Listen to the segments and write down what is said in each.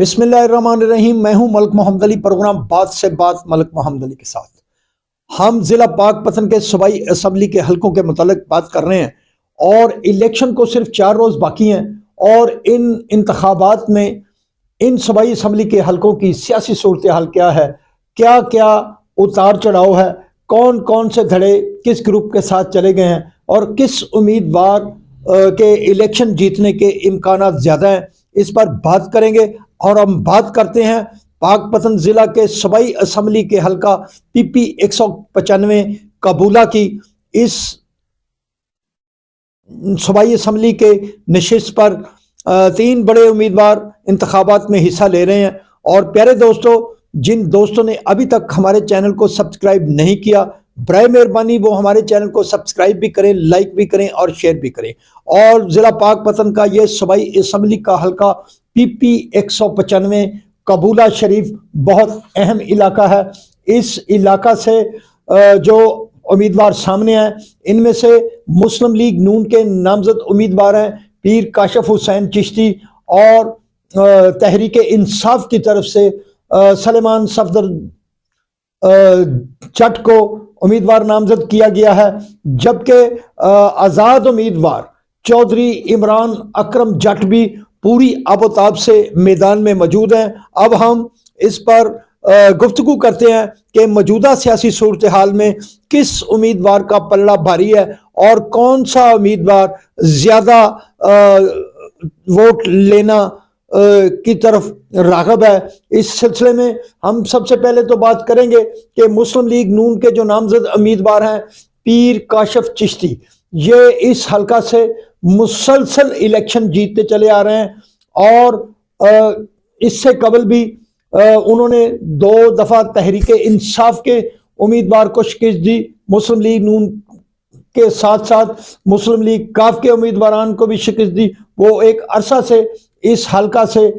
بسم اللہ الرحمن الرحیم۔ میں ہوں ملک محمد علی، پروگرام بات سے بات ملک محمد علی کے ساتھ ہم ضلع پاک پتن کے صوبائی اسمبلی کے حلقوں کے متعلق بات کر رہے ہیں، اور الیکشن کو صرف 4 روز باقی ہیں، اور ان انتخابات میں ان صوبائی اسمبلی کے حلقوں کی سیاسی صورتحال کیا ہے، کیا کیا اتار چڑھاؤ ہے، کون کون سے دھڑے کس گروپ کے ساتھ چلے گئے ہیں، اور کس امیدوار کے الیکشن جیتنے کے امکانات زیادہ ہیں، اس پر بات کریں گے۔ اور ہم بات کرتے ہیں پاک پتن ضلع کے صوبائی اسمبلی کے حلقہ پی پی 195 قبولہ کی۔ اس صوبائی اسمبلی کے نشست پر 3 بڑے امیدوار انتخابات میں حصہ لے رہے ہیں، اور پیارے دوستو، جن دوستوں نے ابھی تک ہمارے چینل کو سبسکرائب نہیں کیا، برائے مہربانی وہ ہمارے چینل کو سبسکرائب بھی کریں، لائک بھی کریں اور شیئر بھی کریں۔ اور ضلع پاک پتن کا یہ صوبائی اسمبلی کا حلقہ پی پی 195 قبولہ شریف بہت اہم علاقہ ہے۔ اس علاقہ سے جو امیدوار سامنے ہیں، ان میں سے مسلم لیگ نون کے نامزد امیدوار ہیں پیر کاشف حسین چشتی، اور تحریک انصاف کی طرف سے سلیمان صفدر جٹ کو امیدوار نامزد کیا گیا ہے، جبکہ آزاد امیدوار چودھری عمران اکرم جٹ بھی پوری آب و تاب سے میدان میں موجود ہیں۔ اب ہم اس پر گفتگو کرتے ہیں کہ موجودہ سیاسی صورتحال میں کس امیدوار کا پلڑا بھاری ہے، اور کون سا امیدوار زیادہ ووٹ لینا کی طرف راغب ہے۔ اس سلسلے میں ہم سب سے پہلے تو بات کریں گے کہ مسلم لیگ نون کے جو نامزد امیدوار ہیں پیر کاشف چشتی، یہ اس حلقہ سے مسلسل الیکشن جیتتے چلے آ رہے ہیں، اور اس سے قبل بھی انہوں نے 2 دفعہ تحریک انصاف کے امیدوار کو شکست دی، مسلم لیگ نون کے ساتھ ساتھ مسلم لیگ کاف کے امیدواران کو بھی شکست دی۔ وہ ایک عرصہ سے اس حلقہ سے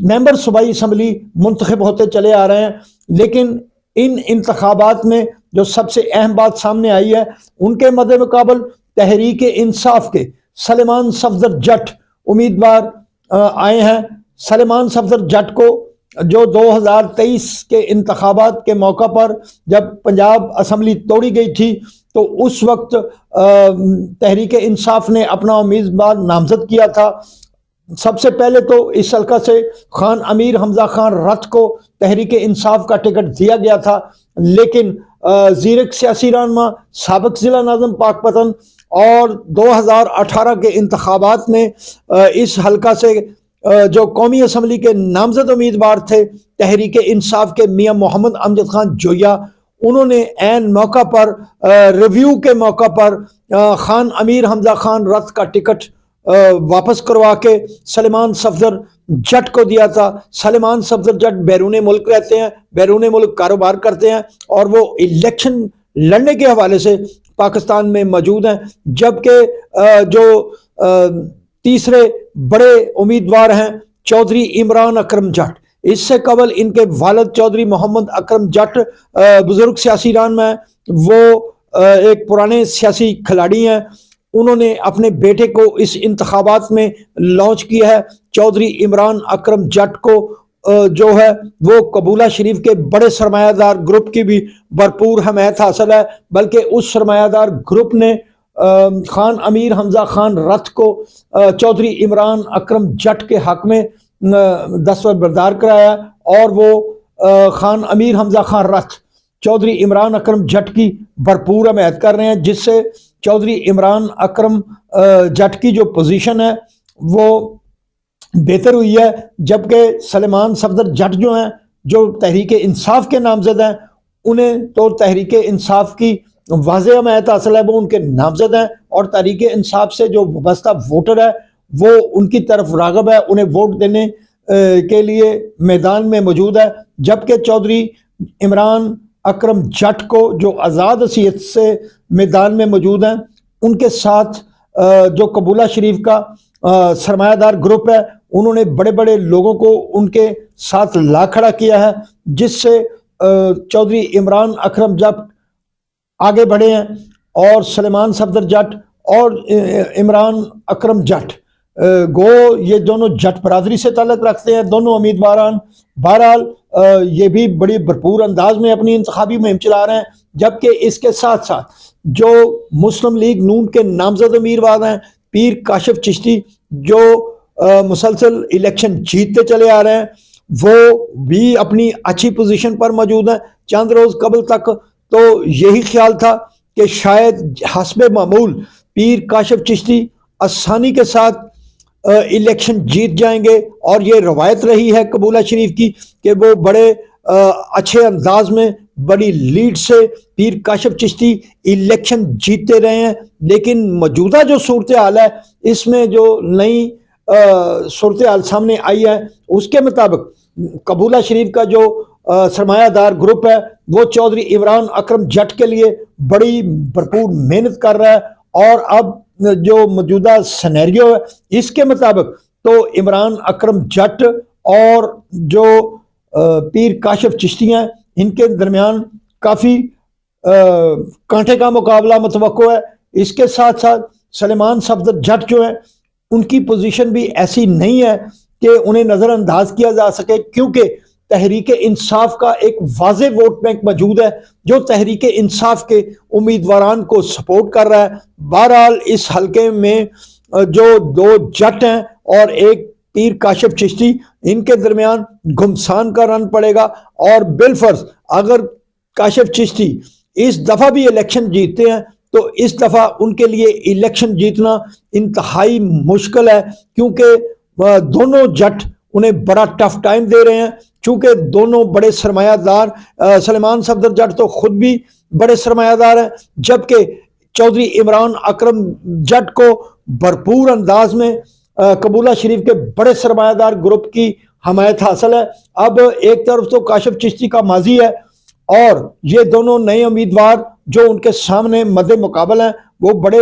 ممبر صوبائی اسمبلی منتخب ہوتے چلے آ رہے ہیں، لیکن ان انتخابات میں جو سب سے اہم بات سامنے آئی ہے، ان کے مد مقابل تحریک انصاف کے سلیمان صفدر جٹ امیدوار آئے ہیں۔ سلیمان صفدر جٹ کو جو 2023 کے انتخابات کے موقع پر جب پنجاب اسمبلی توڑی گئی تھی، تو اس وقت تحریک انصاف نے اپنا امیدوار نامزد کیا تھا۔ سب سے پہلے تو اس حلقہ سے خان امیر حمزہ خان رت کو تحریک انصاف کا ٹکٹ دیا گیا تھا، لیکن زیر سیاسی رہنما سابق ضلع ناظم پاک پتن اور 2018 کے انتخابات میں اس حلقہ سے جو قومی اسمبلی کے نامزد امیدوار تھے تحریک انصاف کے میاں محمد امجد خان جویا، انہوں نے عین موقع پر ریویو کے موقع پر خان امیر حمزہ خان رت کا ٹکٹ واپس کروا کے سلیمان صفدر جٹ کو دیا تھا۔ سلیمان صفدر جٹ بیرون ملک رہتے ہیں، بیرون ملک کاروبار کرتے ہیں، اور وہ الیکشن لڑنے کے حوالے سے پاکستان میں موجود ہیں، جبکہ جو تیسرے بڑے امیدوار ہیں چودھری عمران اکرم جٹ، اس سے قبل ان کے والد چودھری محمد اکرم جٹ بزرگ سیاسی رہنما ہیں، وہ ایک پرانے سیاسی کھلاڑی ہیں۔ انہوں نے اپنے بیٹے کو اس انتخابات میں لانچ کیا ہے۔ چودھری عمران اکرم جٹ کو جو ہے وہ قبولہ شریف کے بڑے سرمایہ دار گروپ کی بھی بھرپور حمایت حاصل ہے، بلکہ اس سرمایہ دار گروپ نے خان امیر حمزہ خان رت کو چودھری عمران اکرم جٹ کے حق میں دستبردار کرایا، اور وہ خان امیر حمزہ خان رت چودھری عمران اکرم جٹ کی بھرپور حمایت کر رہے ہیں، جس سے چودھری عمران اکرم جٹ کی جو پوزیشن ہے وہ بہتر ہوئی ہے، جبکہ سلیمان صفدر جٹ جو ہیں، جو تحریک انصاف کے نامزد ہیں، انہیں تو تحریک انصاف کی واضح حمایت حاصل ہے، وہ ان کے نامزد ہیں، اور تحریک انصاف سے جو وابستہ ووٹر ہے وہ ان کی طرف راغب ہے، انہیں ووٹ دینے کے لیے میدان میں موجود ہے، جبکہ چودھری عمران اکرم جٹ کو جو آزاد حیثیت سے میدان میں موجود ہیں، ان کے ساتھ جو قبولہ شریف کا سرمایہ دار گروپ ہے، انہوں نے بڑے بڑے لوگوں کو ان کے ساتھ لا کھڑا کیا ہے، جس سے چودھری عمران اکرم جٹ آگے بڑھے ہیں، اور سلیمان صفدر جٹ اور عمران اکرم جٹ گو یہ دونوں جٹ برادری سے تعلق رکھتے ہیں دونوں امیدواران. بہرحال یہ بھی بڑی بھرپور انداز میں اپنی انتخابی مہم چلا رہے ہیں. جبکہ اس کے ساتھ ساتھ جو مسلم لیگ نون کے نامزد امیدوار ہیں پیر کاشف چشتی جو مسلسل الیکشن جیتتے چلے آ رہے ہیں وہ بھی اپنی اچھی پوزیشن پر موجود ہیں. چند روز قبل تک تو یہی خیال تھا کہ شاید حسب معمول پیر کاشف چشتی آسانی کے ساتھ الیکشن جیت جائیں گے. اور یہ روایت رہی ہے قبولہ شریف کی کہ وہ بڑے اچھے انداز میں بڑی لیڈ سے پیر کاشف چشتی الیکشن جیتتے رہے ہیں. لیکن موجودہ جو صورتحال ہے اس میں جو نئی صورتحال سامنے آئی ہے اس کے مطابق قبولہ شریف کا جو سرمایہ دار گروپ ہے وہ چودھری عمران اکرم جٹ کے لیے بڑی بھرپور محنت کر رہا ہے. اور اب جو موجودہ سینیریو ہے اس کے مطابق تو عمران اکرم جٹ اور جو پیر کاشف چشتی ہیں ان کے درمیان کافی کانٹے کا مقابلہ متوقع ہے. اس کے ساتھ ساتھ سلیمان صفدر جٹ جو ہیں ان کی پوزیشن بھی ایسی نہیں ہے کہ انہیں نظر انداز کیا جا سکے کیونکہ تحریک انصاف کا ایک واضح ووٹ بینک موجود ہے جو تحریک انصاف کے امیدواران کو سپورٹ کر رہا ہے. بہرحال اس حلقے میں جو دو جٹ ہیں اور ایک پیر کاشف چشتی ان کے درمیان گھمسان کا رن پڑے گا. اور بالفرض اگر کاشف چشتی اس دفعہ بھی الیکشن جیتتے ہیں تو اس دفعہ ان کے لیے الیکشن جیتنا انتہائی مشکل ہے کیونکہ دونوں جٹ انہیں بڑا ٹف ٹائم دے رہے ہیں. چونکہ دونوں بڑے سرمایہ دار سلیمان صفدر جٹ تو خود بھی بڑے سرمایہ دار ہیں جبکہ چودھری عمران اکرم جٹ کو بھرپور انداز میں قبولہ شریف کے بڑے سرمایہ دار گروپ کی حمایت حاصل ہے. اب ایک طرف تو کاشف چشتی کا ماضی ہے اور یہ دونوں نئے امیدوار جو ان کے سامنے مد مقابل ہیں وہ بڑے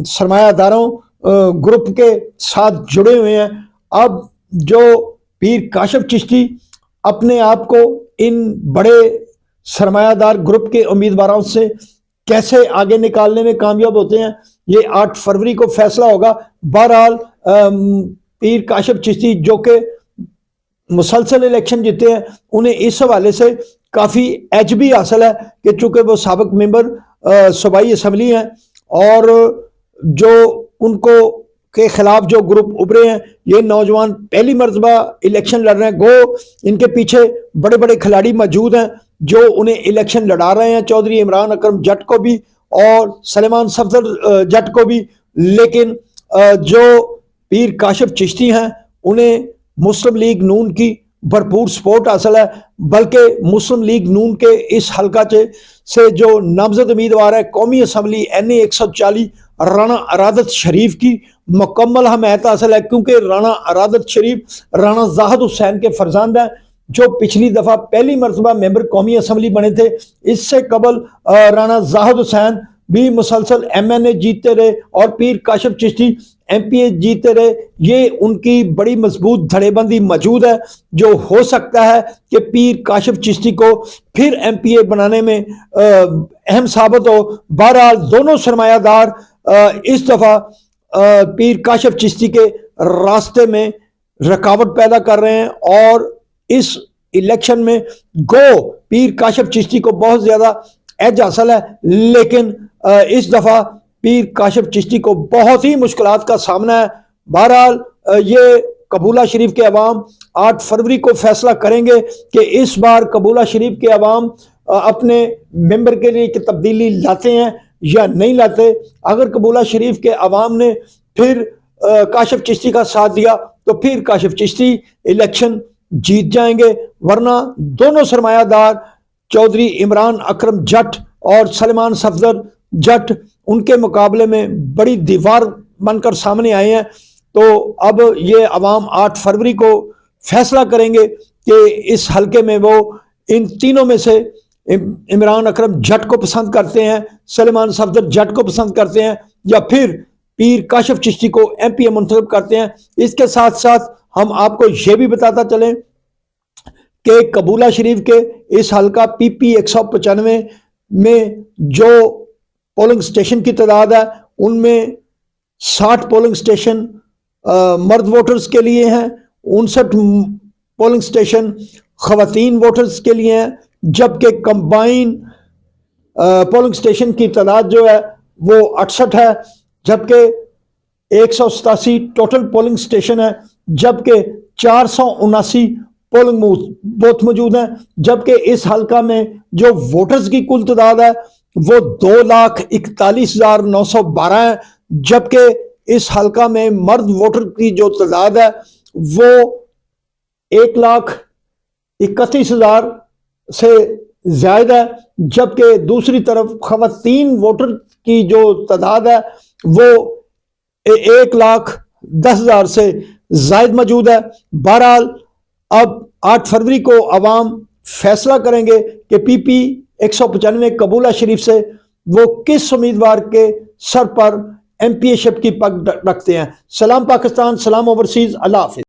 سرمایہ داروں گروپ کے ساتھ جڑے ہوئے ہیں. اب جو پیر کاشف چشتی اپنے آپ کو ان بڑے سرمایہ دار گروپ کے امیدواروں سے کیسے آگے نکالنے میں کامیاب ہوتے ہیں یہ 8 فروری کو فیصلہ ہوگا. بہرحال پیر کاشف چشتی جو کہ مسلسل الیکشن جیتے ہیں انہیں اس حوالے سے کافی ایج بھی حاصل ہے کہ چونکہ وہ سابق ممبر صوبائی اسمبلی ہیں اور جو ان کو کے خلاف جو گروپ ابھرے ہیں یہ نوجوان پہلی مرتبہ الیکشن لڑ رہے ہیں. گو ان کے پیچھے بڑے بڑے کھلاڑی موجود ہیں جو انہیں الیکشن لڑا رہے ہیں چودھری عمران اکرم جٹ کو بھی اور سلیمان صفدر جٹ کو بھی. لیکن جو پیر کاشف چشتی ہیں انہیں مسلم لیگ نون کی بھرپور سپورٹ حاصل ہے بلکہ مسلم لیگ نون کے اس حلقہ سے جو نامزد امیدوار ہے قومی اسمبلی NA 140 رانا ارادت شریف کی مکمل حمایت حاصل ہے کیونکہ رانا ارادت شریف رانا زاہد حسین کے فرزند ہیں جو پچھلی دفعہ پہلی مرتبہ ممبر قومی اسمبلی بنے تھے. اس سے قبل رانا زاہد حسین بھی مسلسل MNA جیتتے رہے اور پیر کاشف چشتی MPA جیتتے رہے. یہ ان کی بڑی مضبوط دھڑے بندی موجود ہے جو ہو سکتا ہے کہ پیر کاشف چشتی کو پھر MPA بنانے میں اہم ثابت ہو. بہرحال دونوں سرمایہ دار اس دفعہ پیر کاشف چشتی کے راستے میں رکاوٹ پیدا کر رہے ہیں اور اس الیکشن میں گو پیر کاشف چشتی کو بہت زیادہ ایج حاصل ہے لیکن اس دفعہ پیر کاشف چشتی کو بہت ہی مشکلات کا سامنا ہے. بہرحال یہ قبولہ شریف کے عوام 8 فروری کو فیصلہ کریں گے کہ اس بار قبولہ شریف کے عوام اپنے ممبر کے لیے تبدیلی لاتے ہیں یا نہیں لاتے. اگر قبولہ شریف کے عوام نے پھر کاشف چشتی کا ساتھ دیا تو پھر کاشف چشتی الیکشن جیت جائیں گے ورنہ دونوں سرمایہ دار چودھری عمران اکرم جٹ اور سلیمان صفدر جٹ ان کے مقابلے میں بڑی دیوار بن کر سامنے آئے ہیں. تو اب یہ عوام 8 فروری کو فیصلہ کریں گے کہ اس حلقے میں وہ ان تینوں میں سے عمران اکرم جٹ کو پسند کرتے ہیں سلیمان صفدر جٹ کو پسند کرتے ہیں یا پھر پیر کاشف چشتی کو MPA منتخب کرتے ہیں. اس کے ساتھ ساتھ ہم آپ کو یہ بھی بتاتا چلیں کہ قبولہ شریف کے اس حلقہ PP 195 میں جو پولنگ سٹیشن کی تعداد ہے ان میں 60 پولنگ سٹیشن مرد ووٹرز کے لیے ہیں، 59 پولنگ سٹیشن خواتین ووٹرز کے لیے ہیں، جبکہ کمبائن پولنگ سٹیشن کی تعداد جو ہے وہ 68 ہے، جبکہ 187 ٹوٹل پولنگ سٹیشن ہے، جبکہ 479 پولنگ بوتھ موجود ہیں، جبکہ اس حلقہ میں جو ووٹرز کی کل تعداد ہے وہ 2,41,912 ہے، جبکہ اس حلقہ میں مرد ووٹر کی جو تعداد ہے وہ 1,31,000 سے زائد ہے، جبکہ دوسری طرف خواتین ووٹر کی جو تعداد ہے وہ 1,10,000 سے زائد موجود ہے۔ بہرحال اب 8 فروری کو عوام فیصلہ کریں گے کہ پی پی 195 قبولہ شریف سے وہ کس امیدوار کے سر پر ایم پی اے شپ کی پگ رکھتے ہیں۔ سلام پاکستان، سلام اوورسیز، اللہ حافظ۔